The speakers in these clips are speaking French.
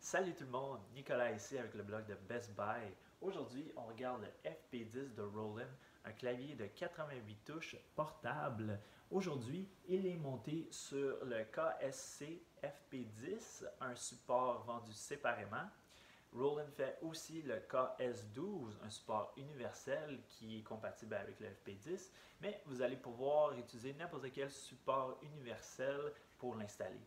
Salut tout le monde, Nicolas ici avec le blog de Best Buy. Aujourd'hui, on regarde le FP10 de Roland, un clavier de 88 touches portable. Aujourd'hui, il est monté sur le KSC FP10, un support vendu séparément. Roland fait aussi le KS12, un support universel qui est compatible avec le FP10, mais vous allez pouvoir utiliser n'importe quel support universel pour l'installer.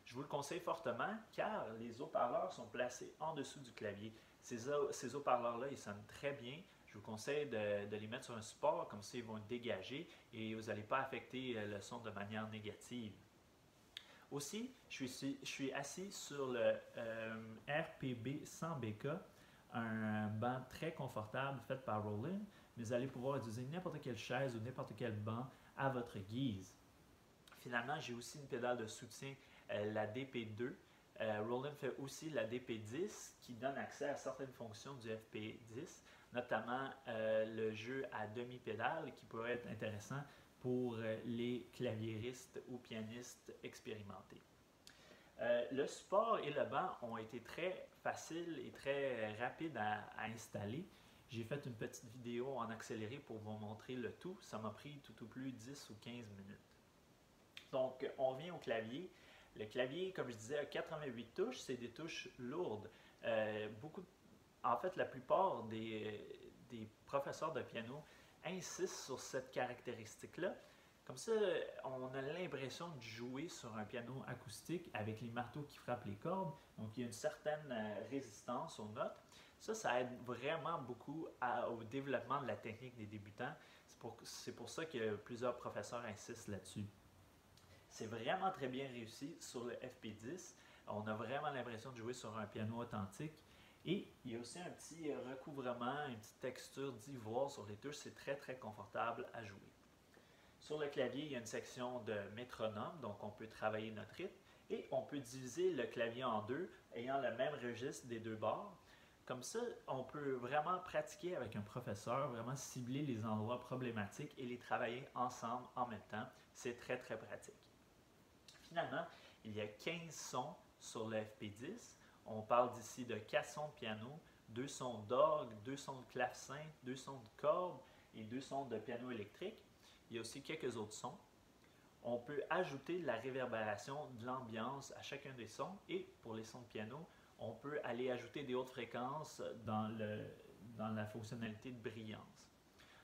Je vous le conseille fortement car les haut-parleurs sont placés en dessous du clavier. Ces haut-parleurs-là, ils sonnent très bien. Je vous conseille de les mettre sur un support, comme ça ils vont être dégagés et vous n'allez pas affecter le son de manière négative. Aussi, je suis assis sur le RPB 100BK, un banc très confortable fait par Roland, mais vous allez pouvoir utiliser n'importe quelle chaise ou n'importe quel banc à votre guise. Finalement, j'ai aussi une pédale de soutien, la DP2. Roland fait aussi la DP10 qui donne accès à certaines fonctions du FP10, notamment le jeu à demi-pédale qui pourrait être intéressant pour les claviéristes ou pianistes expérimentés. Le support et le banc ont été très faciles et très rapides à installer. J'ai fait une petite vidéo en accéléré pour vous montrer le tout. Ça m'a pris tout au plus 10 ou 15 minutes. Donc, on revient au clavier. Le clavier, comme je disais, a 88 touches. C'est des touches lourdes. En fait, la plupart des professeurs de piano insistent sur cette caractéristique-là. Comme ça, on a l'impression de jouer sur un piano acoustique avec les marteaux qui frappent les cordes. Donc, il y a une certaine résistance aux notes. Ça aide vraiment beaucoup au développement de la technique des débutants. C'est pour ça que plusieurs professeurs insistent là-dessus. C'est vraiment très bien réussi sur le FP10. On a vraiment l'impression de jouer sur un piano authentique. Et il y a aussi un petit recouvrement, une petite texture d'ivoire sur les touches. C'est très, très confortable à jouer. Sur le clavier, il y a une section de métronome, donc on peut travailler notre rythme. Et on peut diviser le clavier en deux, ayant le même registre des deux bords. Comme ça, on peut vraiment pratiquer avec un professeur, vraiment cibler les endroits problématiques et les travailler ensemble en même temps. C'est très, très pratique. Finalement, il y a 15 sons sur le FP10. On parle d'ici de 4 sons de piano, 2 sons d'orgue, 2 sons de clavecin, 2 sons de cordes et 2 sons de piano électrique. Il y a aussi quelques autres sons. On peut ajouter de la réverbération, de l'ambiance à chacun des sons. Et pour les sons de piano, on peut aller ajouter des hautes fréquences dans la fonctionnalité de brillance.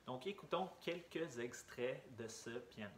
Donc écoutons quelques extraits de ce piano.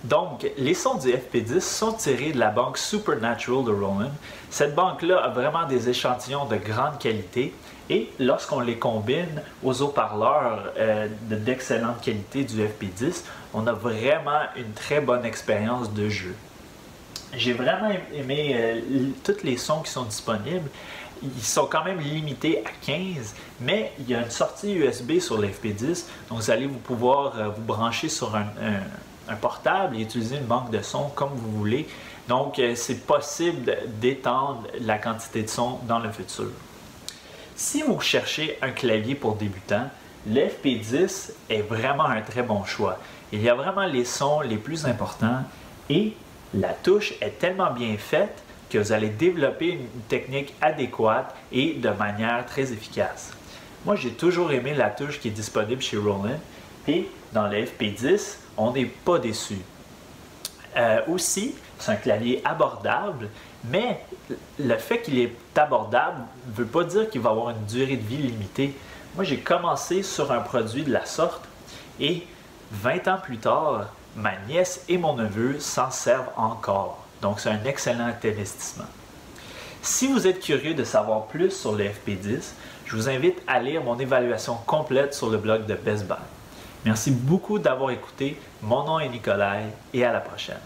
Donc, les sons du FP10 sont tirés de la banque Supernatural de Roland. Cette banque-là a vraiment des échantillons de grande qualité et lorsqu'on les combine aux haut-parleurs d'excellente qualité du FP10, on a vraiment une très bonne expérience de jeu. J'ai vraiment aimé tous les sons qui sont disponibles. Ils sont quand même limités à 15, mais il y a une sortie USB sur le FP10, donc vous allez pouvoir vous brancher sur un portable et utiliser une banque de sons comme vous voulez. Donc, c'est possible d'étendre la quantité de sons dans le futur. Si vous cherchez un clavier pour débutants, le FP10 est vraiment un très bon choix. Il y a vraiment les sons les plus importants et la touche est tellement bien faite que vous allez développer une technique adéquate et de manière très efficace. Moi, j'ai toujours aimé la touche qui est disponible chez Roland. Et dans le FP10, on n'est pas déçu. Aussi, c'est un clavier abordable, mais le fait qu'il est abordable ne veut pas dire qu'il va avoir une durée de vie limitée. Moi, j'ai commencé sur un produit de la sorte et 20 ans plus tard, ma nièce et mon neveu s'en servent encore. Donc, c'est un excellent investissement. Si vous êtes curieux de savoir plus sur le FP10, je vous invite à lire mon évaluation complète sur le blog de Best Buy. Merci beaucoup d'avoir écouté. Mon nom est Nicolai et à la prochaine.